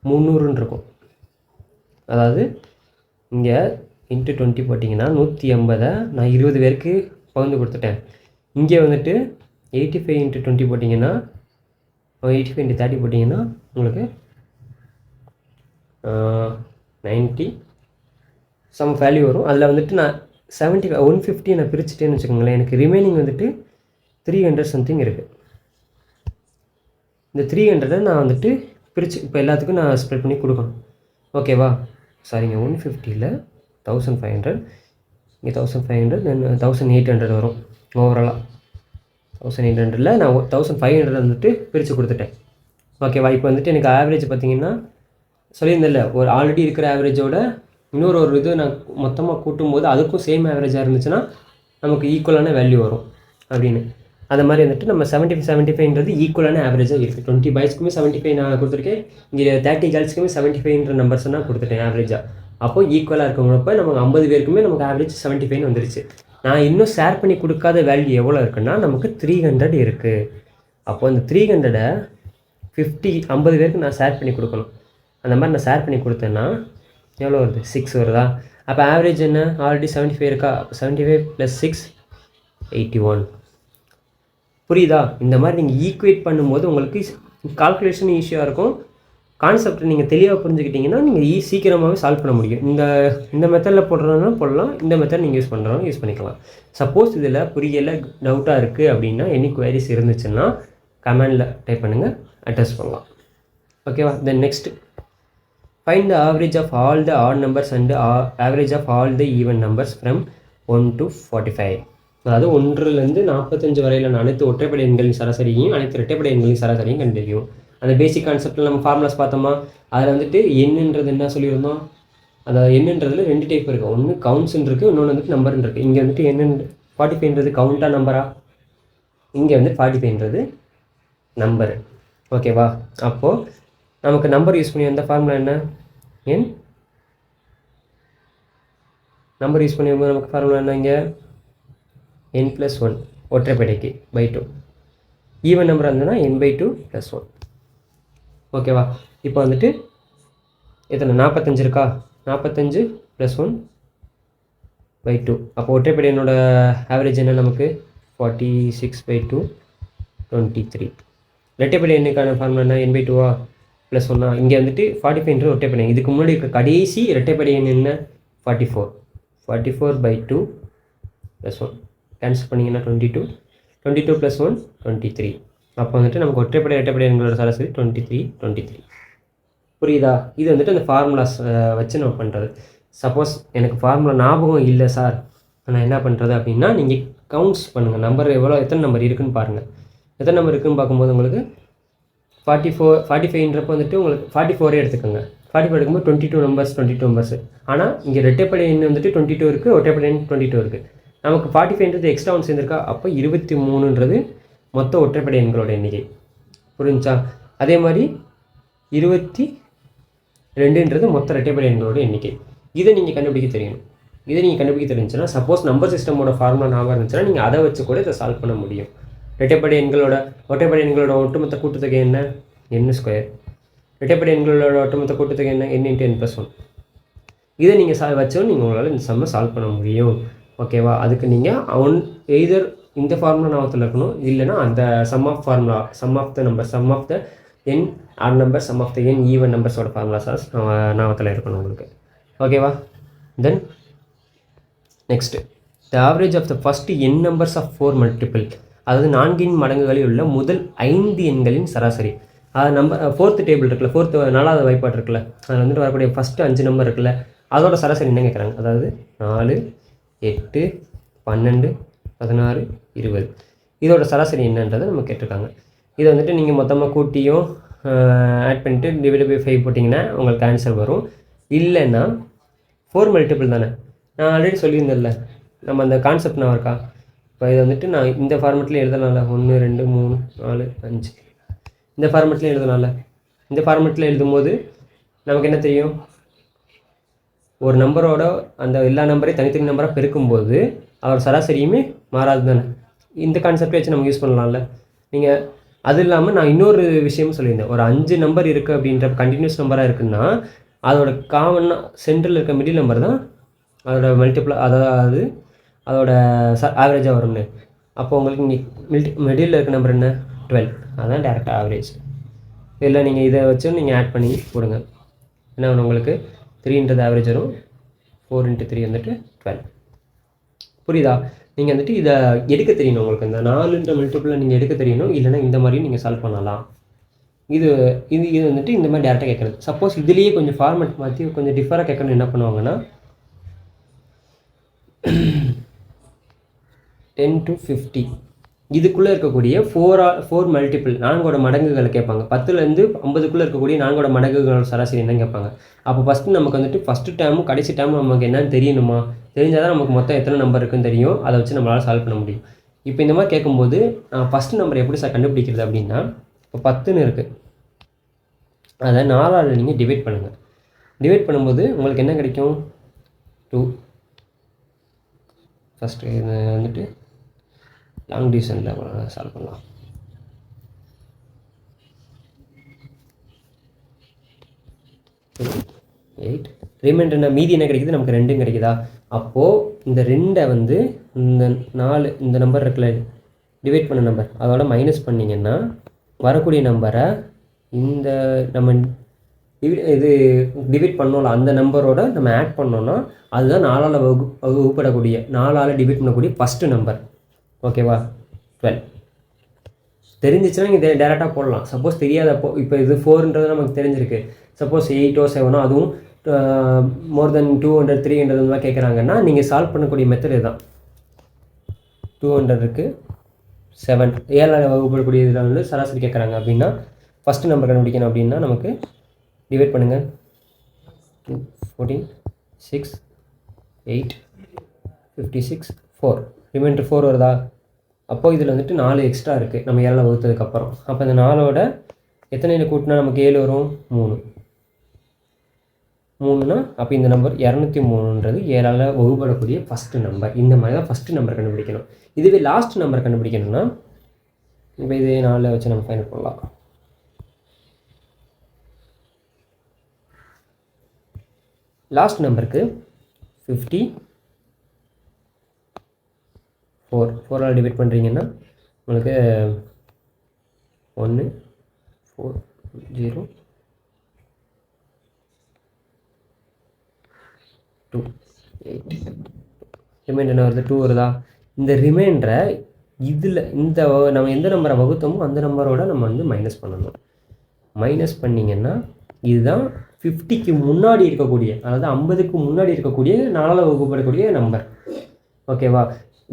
[SPEAKER 1] 300ன்னு இருக்கும். அதாவது இங்கே × 20 போட்டிங்கன்னா 180 நான் 20 பேருக்கு பகிர்ந்து கொடுத்துட்டேன். இங்கே வந்துட்டு 85 × 20 போட்டிங்கன்னா 85 × 30 போட்டிங்கன்னா உங்களுக்கு 90 சம் வேல்யூ வரும். அதில் வந்துட்டு நான் 150 நான் பிரிச்சுட்டேன்னு வச்சுக்கோங்களேன், எனக்கு ரிமைனிங் வந்துட்டு 300 சம்திங் இருக்குது. இந்த 300 நான் வந்துட்டு பிரித்து இப்போ எல்லாத்துக்கும் நான் ஸ்ப்ரெட் பண்ணி கொடுக்கணும். ஓகேவா? சாரிங்க, 150ல் 1500, இங்கே 1500, தென் 1800 வரும். ஓவராலாக 1800ல் நான் 1500 வந்துட்டு பிரித்து கொடுத்துட்டேன். ஓகேவா? இப்போ வந்துட்டு எனக்கு ஆவரேஜ் பார்த்திங்கன்னா சொல்லியிருந்தில்ல, ஒரு ஆல்ரெடி இருக்கிற ஆவரேஜோட இன்னொரு இது நான் மொத்தமாக கூட்டும்போது அதுக்கும் சேம் ஆவரேஜாக இருந்துச்சுன்னா நமக்கு ஈக்குவலான வேல்யூ வரும் அப்படின்னு. அந்த மாதிரி வந்துட்டு நம்ம 75ன்றது ஈக்குவலான ஆவரேஜாக இருக்குது. 20 பாய்ஸ்க்குமே 75 நான் கொடுத்துருக்கேன், இங்கே 30 கேர்ள்ஸ்க்குமே 75ன்ற நம்பர்ஸ் நான் கொடுத்துட்டேன் ஆவரேஜாக. அப்போது ஈக்குவலாக இருக்கிறப்ப நமக்கு 50 பேருக்குமே நமக்கு ஆவரேஜ் 75 வந்துருச்சு. நான் இன்னும் ஷேர் பண்ணி கொடுக்காத வேல்யூ எவ்வளோ இருக்குன்னா நமக்கு 300 இருக்குது. அப்போ அந்த 300 50 பேருக்கு நான் ஷேர் பண்ணி கொடுக்கணும். அந்த மாதிரி நான் ஷேர் பண்ணி கொடுத்தேன்னா எவ்வளோ வருது, 6 வருதா? அப்போ ஆவரேஜ் என்ன, ஆல்ரெடி 75 இருக்கா, 75 + 6 81. புரியுதா? இந்த மாதிரி நீங்கள் ஈக்குவேட் பண்ணும்போது உங்களுக்கு கால்குலேஷன் ஈஸியாக இருக்கும். கான்செப்ட் நீங்கள் தெளிவாக புரிஞ்சுக்கிட்டிங்கன்னா நீங்கள் சீக்கிரமாகவே சால்வ் பண்ண முடியும். இந்த மெத்தடில் போடுறதுனா போடலாம், இந்த மெத்தட் நீங்கள் யூஸ் பண்ணுறோம் யூஸ் பண்ணிக்கலாம். சப்போஸ் இதில் புரியலை, டவுட்டாக இருக்குது அப்படின்னா, எனி குவரிஸ் இருந்துச்சுன்னா கமெண்டில் டைப் பண்ணுங்கள், அட்ரஸ் பண்ணலாம். ஓகேவா? Then next, find the average of all the odd numbers and average of all the even numbers from 1 to 45. அதாவது 1லேருந்து 45 வரையிலான அனைத்து ஒற்றைப்படை எண்களின் சராசரியும் அனைத்து இரட்டைப்படை எண்களின் சராசரியும் கண்டுபிடிக்கும். அந்த பேசிக் கான்செப்டில் நம்ம ஃபார்முலாஸ் பார்த்தோமா, அதில் வந்துட்டு எண்ணுன்றது என்ன சொல்லியிருந்தோம், அதாவது எண்ணுன்றதுல 2 டைப் இருக்குது. ஒன்று கவுண்ட்ஸ்ன்னு இருக்குது, இன்னொன்று வந்துட்டு நம்பர்ன்னு இருக்குது. இங்கே வந்துட்டு என்ன 45ன்றது கவுண்டா நம்பரா, இங்கே வந்து 45ன்றது நம்பரு. ஓகேவா? அப்போது நமக்கு நம்பர் யூஸ் பண்ணி வந்த ஃபார்முலா என்ன, நம்பர் யூஸ் பண்ணி நமக்கு ஃபார்முலா என்ன, இங்கே n+1 ஒற்றைப்படைக்கு /2. ஈவன் நம்பர் இருந்ததுன்னா n/2 + 1. ஓகேவா? இப்போ வந்துட்டு எத்தனை 45 இருக்கா, 45 + 1/2. அப்போ ஒற்றைப்படை என்னோட ஆவரேஜ் என்ன நமக்கு 46/2 23. இரட்டைப்படை எண்ணுக்கான ஃபார்முலா என்ன, n/2 +1. இங்கே வந்துட்டு 45 ஒற்றைப்படை. இதுக்கு முன்னாடி இருக்க கடைசி இரட்டைப்படை எண் என்ன, 44. 44/2 + 1 கேன்சல் பண்ணிங்கன்னா 22. 22 + 1 23. அப்போ வந்துட்டு நமக்கு ஒற்றைப்படை இரட்டைப்படை எண்களோட சராசரி 23. புரியுதா? இது வந்துட்டு அந்த ஃபார்முலாஸ் வச்சு நம்ம பண்ணுறது. சப்போஸ் எனக்கு ஃபார்முலா ஞாபகம் இல்லை சார், நான் என்ன பண்ணுறது அப்படின்னா, நீங்கள் கவுண்ட்ஸ் பண்ணுங்கள், நம்பர் எத்தனை நம்பர் இருக்குதுன்னு பாருங்கள். எத்தனை நம்பர் இருக்குதுன்னு பார்க்கும்போது உங்களுக்கு 45ன்றப்போ வந்துட்டு உங்களுக்கு 44 எடுத்துக்கோங்க. 45 எடுக்கும்போது 22 நம்பர்ஸ். ஆனால் இங்கே இரட்டைப்படை எண் வந்துட்டு 22 இருக்குது, ஒற்றைப்படை எண் 22 இருக்குது. நமக்கு 45ன்றது எக்ஸ்ட்ரா ஒன்று சேர்ந்துருக்கா, அப்போ 23ன்றது மொத்த ஒற்றைப்படை எண்களோட எண்ணிக்கை. புரிஞ்சா? அதே மாதிரி 22ன்றது மொத்த இரட்டைப்படை எண்களோட எண்ணிக்கை. இதை நீங்கள் கண்டுபிடிக்க தெரியணும். இதை நீங்கள் கண்டுபிடிக்க தெரிஞ்சுன்னா, சப்போஸ் நம்பர் சிஸ்டமோட ஃபார்முலா ஞாபகம் இருந்துச்சுன்னா நீங்கள் அதை வச்சு கூட இதை சால்வ் பண்ண முடியும். ஒற்றைப்படை எண்களோட ஒட்டுமொத்த கூட்டுத்தொகை என்ன? n². இரட்டைப்படை எண்களோட ஒட்டுமொத்த கூட்டுத்தொகை என்ன? n × n+1. இதை நீங்கள் வச்சோம் நீங்கள் உங்களால் இந்த சம்மை சால்வ் பண்ண முடியும். ஓகேவா? அதுக்கு நீங்கள் எய்தர் இந்த ஃபார்முலா ஞாபகத்தில் இருக்கணும், இல்லைனா அந்த sum of the number, sum of the n odd number, sum of the n even நம்பர்ஸோட ஃபார்முலாஸ் ஞாபகத்தில் இருக்கணும் உங்களுக்கு. ஓகேவா? Then next, the average of the first n numbers of 4 multiple, அதாவது 4 மடங்குகளில் உள்ள முதல் 5 எண்களின் சராசரி. அது நம்பர் 4th டேபிள் இருக்குல்ல, 4வது வாய்ப்பாடு இருக்குல்ல, அதில் வந்துட்டு வரக்கூடிய ஃபஸ்ட்டு 5 நம்பர் இருக்குல்ல, அதோட சராசரி என்ன கேட்குறாங்க. அதாவது 4, 8, 12, 16, 20 இதோட சராசரி என்னன்றதை நம்ம கேட்டிருக்காங்க. இதை வந்துட்டு நீங்கள் மொத்தமாக கூட்டியும் ஆட் பண்ணிவிட்டு டிவைட் பை 5 போட்டிங்கன்னா உங்களுக்கு ஆன்சர் வரும். இல்லைன்னா 4 மல்டிபிள் தானே, நான் ஆல்ரெடி சொல்லியிருந்தேன்ல, நம்ம அந்த கான்செப்ட் நான் இருக்கா. இப்போ இதை வந்துட்டு நான் இந்த ஃபார்மெட்லேயும் எழுதலாம்ல, 1 2 3 4 5 இந்த ஃபார்மெட்லேயும் எழுதலாம்ல. இந்த ஃபார்மெட்டில் எழுதும்போது நமக்கு என்ன தெரியும், ஒரு நம்பரோட அந்த எல்லா நம்பரையும் தனித்தனி நம்பராக பெருக்கும்போது அதோட சராசரியுமே மாறாது தானே. இந்த கான்செப்டை வச்சு நம்ம யூஸ் பண்ணலாம்ல. நீங்கள் அது இல்லாமல் நான் இன்னொரு விஷயமும் சொல்லியிருந்தேன், ஒரு 5 நம்பர் இருக்குது அப்படின்ற கண்டினியூஸ் நம்பராக இருக்குன்னா அதோட காமனாக சென்டரில் இருக்க மிடில் நம்பர் தான் அதோட மல்டிப்ளை, அதாவது அதோட ஆவரேஜாக வரும்னு. அப்போ உங்களுக்கு இங்கே மிடில் இருக்க நம்பர் என்ன? 12. அதுதான் டேரெக்டாக ஆவரேஜ். இல்லை நீங்கள் இதை வச்சு நீங்கள் ஆட் பண்ணி கொடுங்க, என்ன வேணும் உங்களுக்கு? 3ன்றது ஆவரேஜ் வரும், 4 × 3 வந்துட்டு 12. புரியுதா? நீங்கள் வந்துட்டு இதை எடுக்க தெரியணும் உங்களுக்கு. இந்த 4ன்ற மல்டிபிளில் நீங்கள் எடுக்க தெரியணும், இல்லைனா இந்த மாதிரியும் நீங்கள் சால்வ் பண்ணலாம். இது வந்துட்டு இந்த மாதிரி டேரெக்டாக கேட்குறது. சப்போஸ் இதுலேயே கொஞ்சம் ஃபார்மெட் மாற்றி கொஞ்சம் டிஃபராக கேட்கணும், என்ன பண்ணுவாங்கன்னா 10 to 50 இதுக்குள்ளே இருக்கக்கூடிய 4 மல்டிபிள் 4ஓட மடங்குகளை கேட்பாங்க. 10லேருந்து 50க்குள்ளே இருக்கக்கூடிய 4ஓட மடங்குகளோட சராசரி என்னன்னு கேட்பாங்க. அப்போ ஃபஸ்ட்டு நமக்கு வந்துட்டு ஃபஸ்ட்டு டேர்மும் கடைசி டேர்மும் நமக்கு என்னன்னு தெரியணுமா? தெரிஞ்சால் தான் நமக்கு மொத்தம் எத்தனை நம்பர் இருக்குன்னு தெரியும், அதை வச்சு நம்மளால் சால்வ் பண்ண முடியும். இப்போ இந்த மாதிரி கேட்கும்போது ஃபஸ்ட்டு நம்பர் எப்படி சார் கண்டுபிடிக்கிறது அப்படின்னா, இப்போ 10ன்னு இருக்குது, அதை 4ஆல் நீங்கள் டிவைட் பண்ணுங்கள். டிவைட் பண்ணும்போது உங்களுக்கு என்ன கிடைக்கும்? 2. ஃபஸ்ட்டு இது வந்துட்டு லாங் டிவிஷனில் சால்வ் பண்ணலாம். 8 ரிமைண்டர் என்ன மீதி என்ன கிடைக்குது? நமக்கு 2 கிடைக்குதா? அப்போது இந்த 2 வந்து இந்த 4 இந்த நம்பர் இருக்குல்ல, டிவைட் பண்ண நம்பர், அதோட மைனஸ் பண்ணிங்கன்னா வரக்கூடிய நம்பரை இந்த நம்ம இது டிவைட் பண்ணோம்ல அந்த நம்பரோட நம்ம ஆட் பண்ணோன்னா அதுதான் 4ஆல் வகுப்படக்கூடிய 4ஆல் டிவைட் பண்ணக்கூடிய ஃபஸ்ட்டு நம்பர். ஓகேவா? 12 தெரிஞ்சிச்சுன்னா நீங்கள் டேரெக்டாக போடலாம். சப்போஸ் தெரியாதப்போ, இப்போ இது 4ன்றது நமக்கு தெரிஞ்சிருக்கு, சப்போஸ் 8 or 7 அதுவும் மோர் தென் 200 300 இந்த மாதிரி கேட்குறாங்கன்னா நீங்கள் சால்வ் பண்ணக்கூடிய மெத்தட் இதுதான். 200 இருக்குது, 7 7ஆல் வகுப்படக்கூடிய இதில் வந்து சராசரி கேட்குறாங்க அப்படின்னா ஃபஸ்ட்டு நம்பர் கண்டுபிடிக்கணும் அப்படின்னா நமக்கு டிவைட் பண்ணுங்கள். 14 6 8 56 4 ரிமைண்டர் 4 வருதா? அப்போது இதில் வந்துட்டு 4 எக்ஸ்ட்ரா இருக்குது நம்ம 7ஆல் வகுத்ததுக்கப்புறம். அப்போ இந்த 4ஓட எத்தனை கூட்டினா நமக்கு 7 வரும்? 3னா அப்போ இந்த நம்பர் 203ன்றது 7ஆல் வகுப்படக்கூடிய ஃபஸ்ட்டு நம்பர். இந்த மாதிரி தான் ஃபஸ்ட்டு நம்பர் கண்டுபிடிக்கணும். இதுவே லாஸ்ட் நம்பர் கண்டுபிடிக்கணும்னா இப்போ இதே 4 வச்சு நம்ம ஃபைனல் பண்ணலாம். லாஸ்ட் நம்பருக்கு 54 4ஆல் டிவைட் பண்ணுறீங்கன்னா உங்களுக்கு 1 4 0 2 8 ரிமைண்டர் என்ன வருது? 2 வருதா? இந்த ரிமைண்டரை இதில் இந்த நம்ம எந்த நம்பரை வகுத்தோமோ அந்த நம்பரோட நம்ம வந்து மைனஸ் பண்ணணும். மைனஸ் பண்ணிங்கன்னா இதுதான் 50க்கு முன்னாடி இருக்கக்கூடிய, அதாவது 50க்கு முன்னாடி இருக்கக்கூடிய 4ஆல் வகுப்படக்கூடிய நம்பர். ஓகேவா?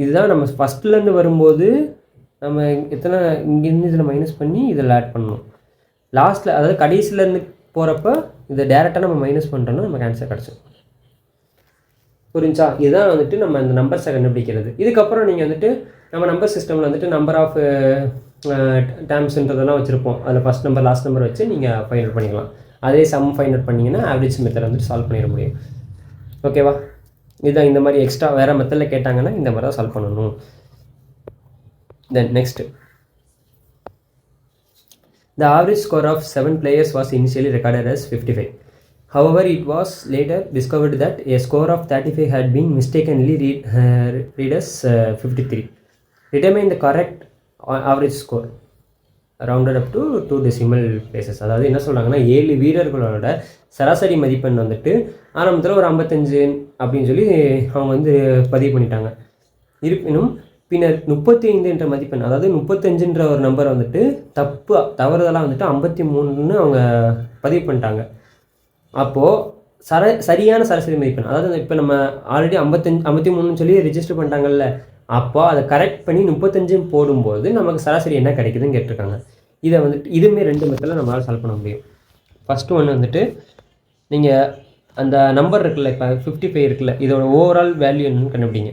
[SPEAKER 1] இதுதான் நம்ம ஃபஸ்ட்லேருந்து வரும்போது நம்ம எத்தனை இங்கேருந்து இதில் மைனஸ் பண்ணி இதில் ஆட் பண்ணணும். லாஸ்ட்டில் அதாவது கடைசியிலேருந்து போகிறப்ப இதை டேரெக்டாக நம்ம மைனஸ் பண்ணுறோன்னா நமக்கு ஆன்சர் கிடச்சிடும். புரிஞ்சா? இதுதான் வந்துட்டு நம்ம இந்த நம்பர்ஸை கண்டுபிடிக்கிறது. இதுக்கப்புறம் நீங்கள் வந்துட்டு நம்ம நம்பர் சிஸ்டமில் வந்துட்டு நம்பர் ஆஃப் டேர்ம்ஸ்ன்றதெல்லாம் வச்சுருப்போம். அதில் ஃபஸ்ட் நம்பர் லாஸ்ட் நம்பர் வச்சு நீங்கள் ஃபைண்ட் அவுட் பண்ணிக்கலாம். அதே சம் ஃபைண்ட் அவுட் பண்ணிங்கன்னா ஆவரேஜ் மெத்தட் வந்துட்டு சால்வ் பண்ணிட முடியும். ஓகேவா? இதுதான் இந்த மாதிரி எக்ஸ்ட்ரா வேறு மெத்தடில் கேட்டாங்கன்னா இந்த மாதிரி தான் சால்வ் பண்ணணும். Then next, the average score of 7 players was initially recorded as 55. However, it was later discovered that a score of 35 had been mistakenly read as 53. Determine the correct average score rounded up to 2 decimal places. அதாவது என்ன சொல்கிறாங்கன்னா 7 வீரர்களோட சராசரி மதிப்பெண் வந்துட்டு ஆரம்பத்தில் ஒரு 55 அப்படின்னு சொல்லி அவங்க வந்து பதிவு பண்ணிட்டாங்க. இருப்பினும் பின்னர் 35 என்ற மதிப்பெண், அதாவது 35ன்ற ஒரு நம்பர் வந்துட்டு தவறுதலாக வந்துட்டு 53ன்னு அவங்க பதிவு பண்ணிட்டாங்க. அப்போது சரியான சராசரி மதிப்பெண், அதாவது இப்போ நம்ம ஆல்ரெடி 53ன்னு சொல்லி ரெஜிஸ்டர் பண்ணிட்டாங்கல்ல, அப்போ அதை கரெக்ட் பண்ணி 35 போடும்போது நமக்கு சராசரி என்ன கிடைக்குதுன்னு கேட்டிருக்காங்க. இதை வந்துட்டு இதுவுமே 2 மெத்தடில் நம்மளால் சால்வ் பண்ண முடியும். ஃபஸ்ட்டு ஒன்று வந்துட்டு நீங்கள் அந்த நம்பர் இருக்குல்ல, இப்போ 55 இருக்குல்ல, இதோட ஓவரால் வேல்யூ என்னன்னு கண்டுபிடிங்க.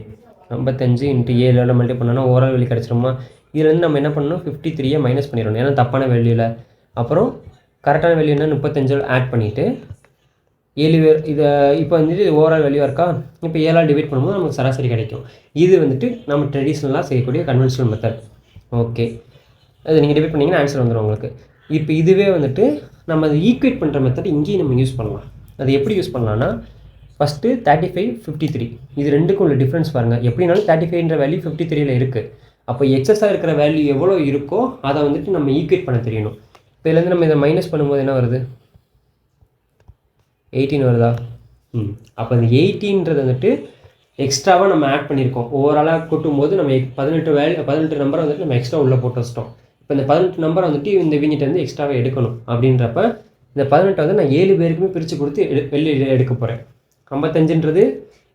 [SPEAKER 1] 55 × 7 மல்டி பண்ணோன்னா ஓவரால் வேல்யூ கிடச்சிருமா? இதுலேருந்து நம்ம என்ன பண்ணணும், 53 மைனஸ் பண்ணிடணும், ஏன்னா தப்பான வேல்யூவில். அப்புறம் கரெக்டான வேல்யூ என்ன, 35 ஆட் பண்ணிவிட்டு 7 பேர் இதை இப்போ வந்துட்டு ஓவரால் வேல்யூ இருக்கா, இப்போ 7ஆல் டிவைட் பண்ணும்போது நமக்கு சராசரி கிடைக்கும். இது வந்துட்டு நம்ம ட்ரெடிஷ்னலாக செய்யக்கூடிய கன்வென்ஷனல் மெத்தட். ஓகே, அது நீங்கள் டிவைட் பண்ணிங்கன்னா ஆன்சர் வந்துடும் உங்களுக்கு. இப்போ இதுவே வந்துட்டு நம்ம அதை ஈக்குவேட் பண்ணுற மெத்தட் இங்கேயும் நம்ம யூஸ் பண்ணலாம். அது எப்படி யூஸ் பண்ணலான்னா, ஃபஸ்ட்டு 35, 53 இது ரெண்டுக்கும் உள்ள டிஃப்ரென்ஸ் பாருங்கள். எப்படினாலும் 35ன்ற வேல்யூ 53ல் இருக்குது. அப்போ எக்ஸஸாக இருக்கிற வேல்யூ எவ்வளோ இருக்கோ அதை வந்துட்டு நம்ம ஈக்குவேட் பண்ண தெரியணும். இப்போ இதுலேருந்து நம்ம இதை மைனஸ் பண்ணும்போது என்ன வருது, 18 வருதா? அப்போ இந்த 18ன்றது வந்துட்டு எக்ஸ்ட்ராவாக நம்ம ஆட் பண்ணியிருக்கோம். ஓவராலாக கூட்டும்போது நம்ம 18 நம்பரை வந்துட்டு நம்ம எக்ஸ்ட்ரா உள்ளே போட்டு வச்சிட்டோம். இப்போ இந்த 18 நம்பரை வந்துட்டு இந்த இவங்கிட்ட வந்து எக்ஸ்ட்ராவாக எடுக்கணும். அப்படின்றப்ப இந்த 18 வந்து நான் 7 பேருக்குமே பிரித்து கொடுத்து வெளியில் எடுக்க போகிறேன். 55ன்றது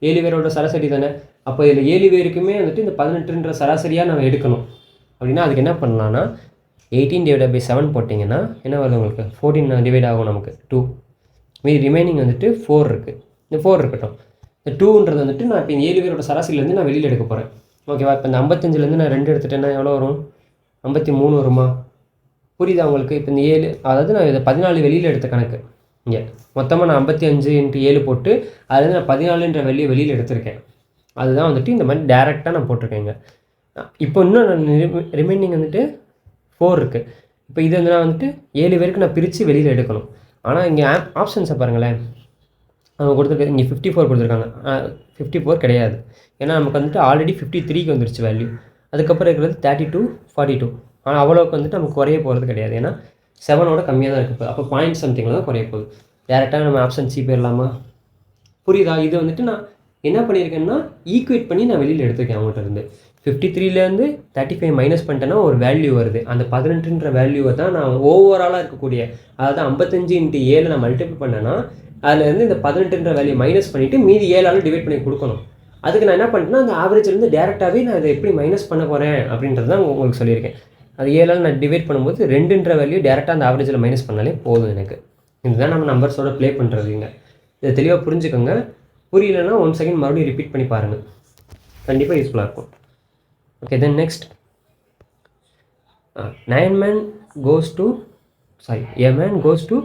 [SPEAKER 1] 7 பேரோட சராசரி தானே. அப்போ இதில் 7 பேருக்குமே வந்துட்டு இந்த 18ன்ற சராசரியாக நம்ம எடுக்கணும். அப்படின்னா அதுக்கு என்ன பண்ணலான்னா, 18/7 போட்டிங்கன்னா என்ன வருது உங்களுக்கு, 14 டிவைட் ஆகும் நமக்கு 2. மீதி ரிமைனிங் வந்துட்டு 4 இருக்குது. இந்த 4 இருக்கட்டும். இந்த 2ன்றது வந்துட்டு நான் இப்போ இந்த 7 பேரோட சராசரியிலேருந்து நான் வெளியில் எடுக்க போகிறேன். ஓகேவா? இப்போ இந்த 55லேருந்து நான் 2 எடுத்துட்டேன்னா எவ்வளோ வரும், 53 வருமா? புரியுதா உங்களுக்கு? இப்போ இந்த 7, அதாவது நான் இதை 14 வெளியில் எடுத்த கணக்கு. இங்கே மொத்தமாக நான் 55 × 7 போட்டு அதுலேருந்து நான் 14ன்ற வேல்யூ வெளியில் எடுத்திருக்கேன். அதுதான் வந்துட்டு இந்த மாதிரி டேரெக்டாக நான் போட்டிருக்கேங்க. இப்போ இன்னும் நான் ரிமைனிங் வந்துட்டு 4 இருக்குது. இப்போ இது வந்து நான் வந்துட்டு 7 பேருக்கு நான் பிரித்து வெளியில் எடுக்கணும். ஆனால் இங்கே ஆப்ஷன்ஸை பாருங்களேன், அவங்க கொடுத்துருக்கு. இங்கே 54 கொடுத்துருக்காங்க. 54 கிடையாது, ஏன்னா நமக்கு வந்துட்டு ஆல்ரெடி 53க்கு வந்துருச்சு வேல்யூ. அதுக்கப்புறம் இருக்கிறது 32, 42. ஆனால் அவ்வளோக்கு வந்துட்டு நமக்கு குறைய போகிறது கிடையாது, ஏன்னா 7ஓட கம்மியாக தான் இருக்குது. அப்போ பாயிண்ட் சம்திங்கில் தான் குறைய போகுது. டேரெக்டாக நம்ம ஆப்ஷன் சி போயிடலாமா? புரியுதா? இது வந்துட்டு நான் என்ன பண்ணியிருக்கேன்னா ஈக்குவேட் பண்ணி நான் வெளியில் எடுத்துருக்கேன். அவங்கள்ட்ட இருந்து 53லேருந்து 35 மைனஸ் பண்ணிட்டேன்னா ஒரு வேல்யூ வருது. அந்த 18ன்ற வேல்யூவை தான் நான் ஓவராலாக இருக்கக்கூடிய, அதாவது 55 × 7 நான் மல்டிபிள் பண்ணேன்னா அதுலேருந்து இந்த 18ன்ற வேல்யூ மைனஸ் பண்ணிவிட்டு மீதி 7ஆல் டிவைட் பண்ணி கொடுக்கணும். அதுக்கு நான் என்ன பண்ணிட்டேன்னா அந்த ஆவரேஜ்லேருந்து டேரெக்டாகவே நான் இதை எப்படி மைனஸ் பண்ண போகிறேன் அப்படின்றது தான் உங்களுக்கு சொல்லியிருக்கேன். அது 7ஆல் நான் டிவைட் பண்ணும்போது 2ன்ற வேல்யூ டேரெக்டாக அந்த ஆவரேஜில் மைனஸ் பண்ணாலே போதும் எனக்கு. இதுதான் நம்ம நம்பர்ஸோட ப்ளே பண்ணுறதுங்க. இதை தெளிவாக புரிஞ்சுக்கோங்க. புரியலன்னா 1 செகண்ட் மறுபடியும் ரிப்பீட் பண்ணி பாருங்கள், கண்டிப்பாக யூஸ்ஃபுல்லாக இருக்கும். Okay, then next, a man goes to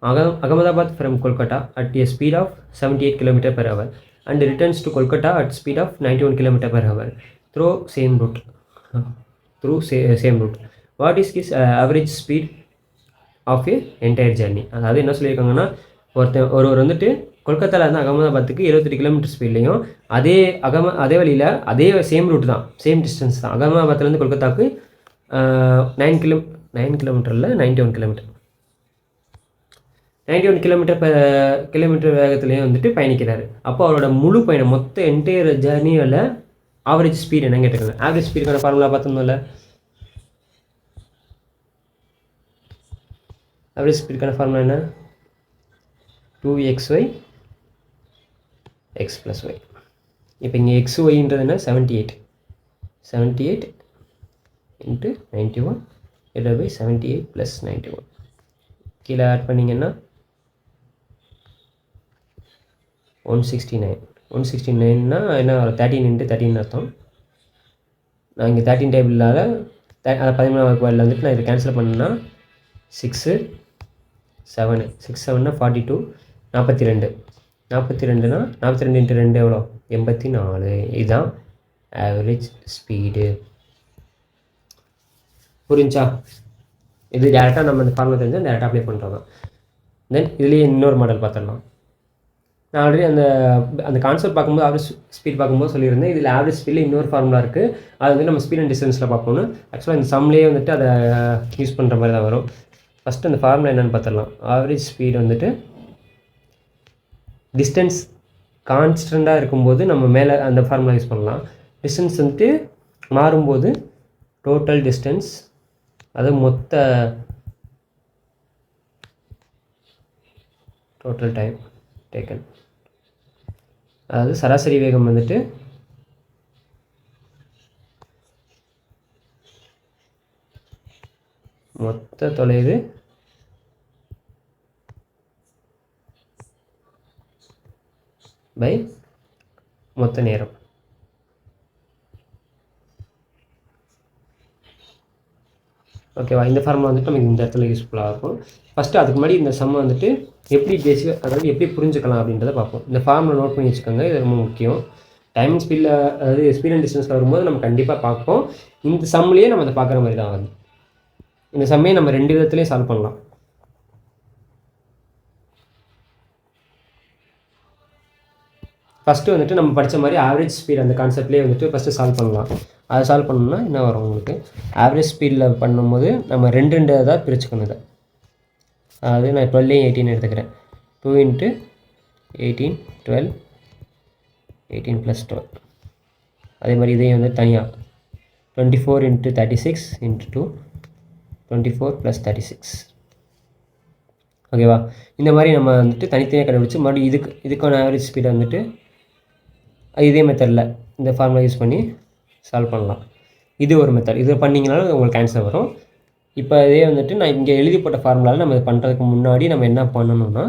[SPEAKER 1] Ahmedabad from Kolkata at a speed of 78 km/h and returns to Kolkata at speed of 91 km/h through same route. What is his average speed of a entire journey? அதாவது என்ன சொல்லியிருக்காங்கன்னா, ஒருவர் வந்துட்டு கொல்கத்தாவிலேருந்து அகமதாபாத்துக்கு 78 kilometre ஸ்பீட்லையும் அதே வழியில் அதே same root தான், same distance தான். அகமதாபாத்லேருந்து கொல்கத்தாவுக்கு 91 கிலோமீட்டர் வேகத்துலேயும் வந்துட்டு பயணிக்கிறாரு. அப்போ அவரோட முழு பயணம் மொத்த என்டையர் ஜர்னியில் ஆவரேஜ் ஸ்பீட் என்னன்னு கேட்டுக்கோங்க. ஆவரேஜ் ஸ்பீடுக்கான ஃபார்முலா பார்த்தோம்ல, ஆவரேஜ் ஸ்பீடுக்கான ஃபார்முலா என்ன, 2xy x + y. இப்போ இங்கே xyன்றது என்ன, 78 × 91 / 78 + 91. கீழே ஆட் பண்ணிங்கன்னா 169னா என்ன 13 × 13 அர்த்தம். நான் இங்கே 13 டேபிளால் 13ஆம் வகுப்பில் வந்துட்டு நான் இதை கேன்சல் பண்ணேன்னா 6 7 6 7னா 42 42 42னா 42 × 2 எவ்வளோ 84. இதுதான் ஆவரேஜ் ஸ்பீடு. புரிஞ்சா? இது டேரெக்டாக நம்ம இந்த ஃபார்முலா தெரிஞ்சால் டேரெக்டாக அப்ளை பண்ணுறோம். தென் இதுலேயே இன்னொரு மாடல் பார்த்துடலாம். நான் ஆல்ரெடி அந்த கான்செப்ட் பார்க்கும்போது ஆவரேஜ் ஸ்பீட் பார்க்கும்போது சொல்லியிருந்தேன். இதில் ஆவரேஜ் ஸ்பீடில் இன்னொரு ஃபார்முலா இருக்குது. அது வந்து நம்ம ஸ்பீட் அண்ட் டிஸ்டன்ஸில் பார்ப்போம்னு. ஆக்சுவலாக இந்த சம்லேயே வந்துட்டு அதை யூஸ் பண்ணுற மாதிரி தான் வரும். ஃபஸ்ட்டு அந்த ஃபார்முலா என்னென்னு பார்த்துடலாம். ஆவரேஜ் ஸ்பீடு வந்துட்டு டிஸ்டன்ஸ் கான்ஸ்டண்ட்டாக இருக்கும்போது நம்ம மேலே அந்த ஃபார்முலா யூஸ் பண்ணலாம். டிஸ்டன்ஸ் வந்துட்டு மாறும்போது டோட்டல் டிஸ்டன்ஸ், அது மொத்த டோட்டல் டைம் டேக்கன், அதாவது சராசரி வேகம் வந்துட்டு மொத்த தொலைவு பை மொத்த நேரம். ஓகேவா? இந்த ஃபார்முலா வந்துட்டு நமக்கு இந்த இடத்துல யூஸ்ஃபுல்லாக இருக்கும். ஃபஸ்ட்டு அதுக்கு முன்னாடி இந்த சம்மை வந்துட்டு எப்படி பேசிக், அதாவது எப்படி புரிஞ்சுக்கலாம் அப்படின்றத பார்ப்போம். இந்த ஃபார்முலா நோட் பண்ணி வச்சுக்கோங்க, இது ரொம்ப முக்கியம். டைம் அண்ட் ஸ்பீடில், அதாவது ஸ்பீட் அண்ட் டிஸ்டன்ஸில் வரும்போது நம்ம கண்டிப்பாக பார்ப்போம். இந்த சம்லேயே நம்ம அதை பார்க்குற மாதிரி தான் ஆகுது. இந்த சம்மையை நம்ம 2 விதத்துலேயும் சால்வ் பண்ணலாம். ஃபஸ்ட்டு வந்துட்டு நம்ம படித்த மாதிரி ஆவரேஜ் ஸ்பீட் அந்த கான்செப்ட்லேயே வந்துட்டு ஃபஸ்ட்டு சால்வ் பண்ணலாம். அதை சால்வ் பண்ணணும்னா என்ன வரும் உங்களுக்கு? ஆவரேஜ் ஸ்பீடில் பண்ணும்போது நம்ம 2 தான் பிரிச்சுக்கணும் இதை. அதாவது நான் 12 18 எடுத்துக்கிறேன். 2 × 18 12 18 + 12. அதே மாதிரி இதையும் வந்து தனியாக 24 × 36 × 2 24 + 36. ஓகேவா? இந்த மாதிரி நம்ம வந்துட்டு தனித்தனியாக கண்டுபிடிச்சி மறுபடியும் இதுக்கான ஆவரேஜ் ஸ்பீடை வந்துட்டு இதே மெத்தடில் இந்த ஃபார்முலா யூஸ் பண்ணி சால்வ் பண்ணலாம். இது ஒரு மெத்தட். இது பண்ணிங்கனாலும் உங்களுக்கு ஆன்சர் வரும். இப்போ இதே வந்துட்டு நான் இங்கே எழுதி போட்ட ஃபார்முலாவில் நம்ம இது பண்ணுறதுக்கு முன்னாடி நம்ம என்ன பண்ணணும்னா,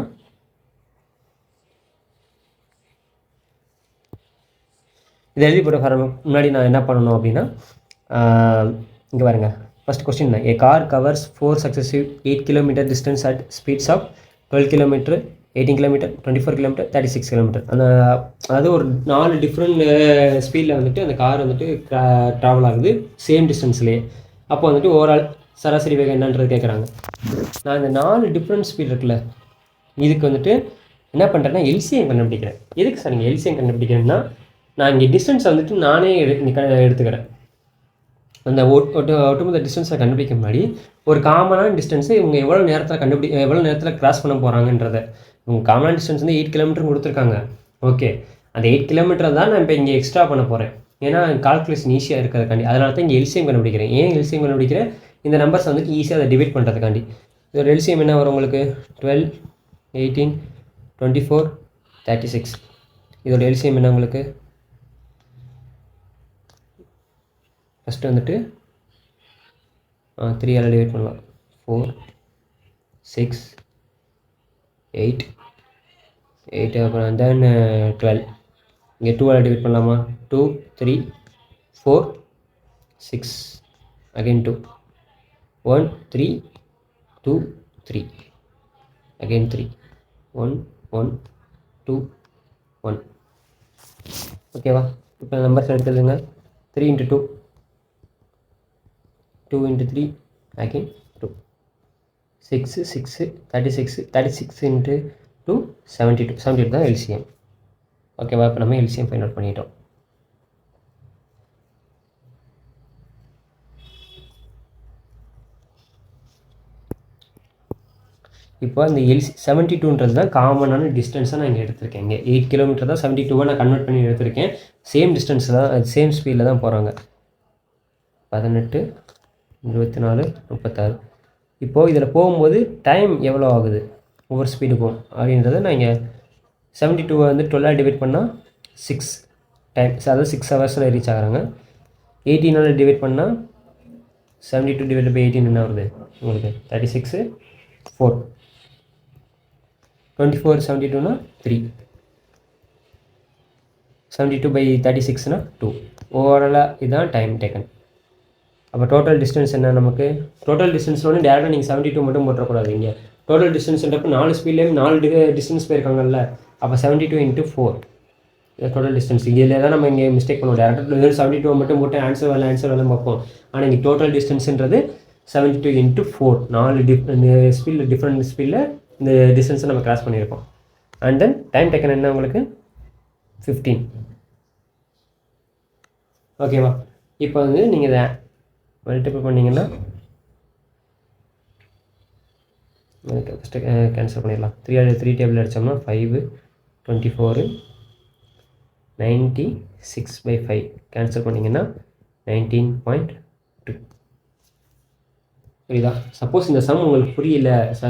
[SPEAKER 1] இதை எழுதி போட்ட ஃபார்முலா முன்னாடி நான் என்ன பண்ணணும் அப்படின்னா, இங்கே பாருங்கள். ஃபஸ்ட் கொஸ்டின் தான், a car covers 4 successive 8 km distance at speeds of 12 km 18 km 24 km 36 km. அதாவது ஒரு 4 டிஃப்ரெண்ட் ஸ்பீடில் வந்துட்டு அந்த கார் வந்துட்டு ட்ராவல் ஆகுது சேம் டிஸ்டன்ஸ்லேயே. அப்போ வந்துட்டு ஓவரால் சராசரி வேகம் என்னன்றது கேட்குறாங்க. நான் இந்த 4 டிஃப்ரெண்ட் ஸ்பீட் இருக்குல்ல, இதுக்கு வந்துட்டு என்ன பண்ணுறேன்னா எல்சிஎம் கண்டுபிடிக்கிறேன். எதுக்கு சார் நீங்கள் எல்சிஎம் கண்டுபிடிக்கிறேன்னா, நான் இங்கே டிஸ்டன்ஸை வந்துட்டு நானே எடுத்துக்கிறேன். அந்த ஒட்டுமொத்த டிஸ்டன்ஸை கண்டுபிடிக்க முன்னாடி ஒரு காமனான டிஸ்டன்ஸை இவங்க எவ்வளோ நேரத்தில் கிராஸ் பண்ண போகிறாங்கன்றத. இவங்க காமனான டிஸ்டன்ஸ் வந்து 8 km கொடுத்துருக்காங்க. ஓகே, அந்த 8 km தான் நான் இப்போ இங்கே எக்ஸ்ட்ரா பண்ண போகிறேன். ஏன்னா கால்குலேஷன் ஈஸியாக இருக்கிறதுக்காண்டி. அதனால தான் இங்கே எல்சிஎம் கண்டுபிடிக்கிறேன். ஏன் எல்சிஎம் கண்டுபிடிக்கிறேன்? இந்த நம்பர்ஸ் வந்துட்டு ஈஸியாக அதை டிவைட் பண்ணுறதுக்காண்டி. இதோட எல்சிஎம் என்ன வரும் உங்களுக்கு? 12 18 24 36. இதோட எல்சிஎம் என்ன உங்களுக்கு? ஃபஸ்ட்டு வந்துட்டு 3ஆல் டிவைட் பண்ணலாம். 4 6 8 அப்புறம் தென் 12. இங்கே 2ஆல் டிவைட் பண்ணலாமா? 2 3 4 6 அகைன் 2 1 3 2 3 அகைன் 3 1 1 2 1. ஓகேவா? இப்போ நம்பர்ஸ் எடுத்துதுங்க. 3 × 2 2 × 3 again 2 6 6 36 36 × 2 72 தான் எல்சிஎம். ஓகேவா? இப்போ நம்ம எல்சிஎம் ஃபைண்ட் அவுட் பண்ணிட்டோம். இப்போ இந்த 72ன்றது தான் காமனான டிஸ்டன்ஸாக நான் இங்கே எடுத்திருக்கேன். இங்கே 8 km தான் 72 நான் கன்வெர்ட் பண்ணி எடுத்திருக்கேன். சேம் டிஸ்டன்ஸ் தான், சேம் ஸ்பீடில் தான் போகிறாங்க. 18 24 36. இப்போது இதில் போகும்போது டைம் எவ்வளோ ஆகுது ஒவ்வொரு ஸ்பீடுக்கும் அப்படின்றத நான் இங்கே 72 வந்து 12ஆல் டிவைட் பண்ணால் 6 டைம், அதாவது 6 ஹவர்ஸில் ரீச் ஆகிறாங்க. 18ஆல் டிவைட் பண்ணால் 72 டிவைட் பை 18 என்ன வருது உங்களுக்கு? 36 4 24 72னா 3. 72/36 2. ஓவராலாக இதுதான் டைம் டேக்கன். அப்போ டோட்டல் டிஸ்டன்ஸ் என்ன நமக்கு? டோட்டல் டிஸ்டன்ஸ்னு டேரெக்டாக நீங்கள் 72 மட்டும் போட்டக்கூடாது. இங்கே டோட்டல் டிஸ்டன்ஸ்ன்றப்போ 4 ஸ்பீட்லேயும் 4 டிஸ்டன்ஸ் போயிருக்காங்கல்ல, அப்போ 72 × 4 இது டோட்டல் டிஸ்டன்ஸ். இதில் தான் நம்ம இங்கே மிஸ்டேக் பண்ணுவோம். டேரெக்டாக 72 மட்டும் போட்டு ஆன்சர் வரல பார்ப்போம். ஆனால் இங்கே டோட்டல் டிஸ்டன்ஸுன்றது 72 × 4 4 ஸ்பீடில் டிஃப்ரெண்ட் ஸ்பீடில் இந்த டிஸ்டன்ஸை நம்ம கிராஸ் பண்ணியிருக்கோம். அண்ட் தென் டைம் டேக்கன் என்ன உங்களுக்கு? 15. ஓகேவா? இப்போ வந்து நீங்கள் இதை மல்டிபிள் பண்ணிங்கன்னா ஃபஸ்ட்டு கேன்சல் பண்ணிடலாம். 3 டேபிள் அடித்தோம்னா 5 24 96/5 கேன்சல் பண்ணிங்கன்னா 19.2. புரியுதா? சப்போஸ் இந்த சம் உங்களுக்கு புரியல,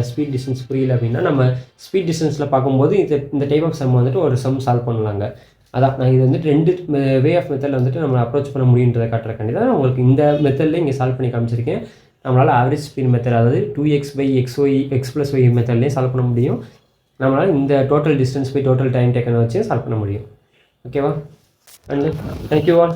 [SPEAKER 1] ஸ்பீட் டிஸ்டன்ஸ் புரியல அப்படின்னா நம்ம ஸ்பீட் டிஸ்டன்ஸில் பார்க்கும்போது இந்த டைப் ஆஃப் சம் வந்துட்டு ஒரு சம் சால்வ் பண்ணலாங்க. அதான் நான் இது வந்துட்டு 2 வே ஆஃப் மெத்தடில் வந்துட்டு நம்ம அப்ரோச் பண்ண முடியுன்றதை காட்டுறக்காண்டி தான் உங்களுக்கு இந்த மெத்தடில் இங்கே சால்வ் பண்ணி காமிச்சிருக்கேன். நம்மளால் ஆவரேஜ் ஸ்பீட் மெத்தட், அதாவது 2x/xy x+y மெத்தட்லேயும் சால்வ் பண்ண முடியும். நம்மளால் இந்த total distance by total time டேக்கனை வச்சு சால்வ் பண்ண முடியும். ஓகேவா? And thank you all.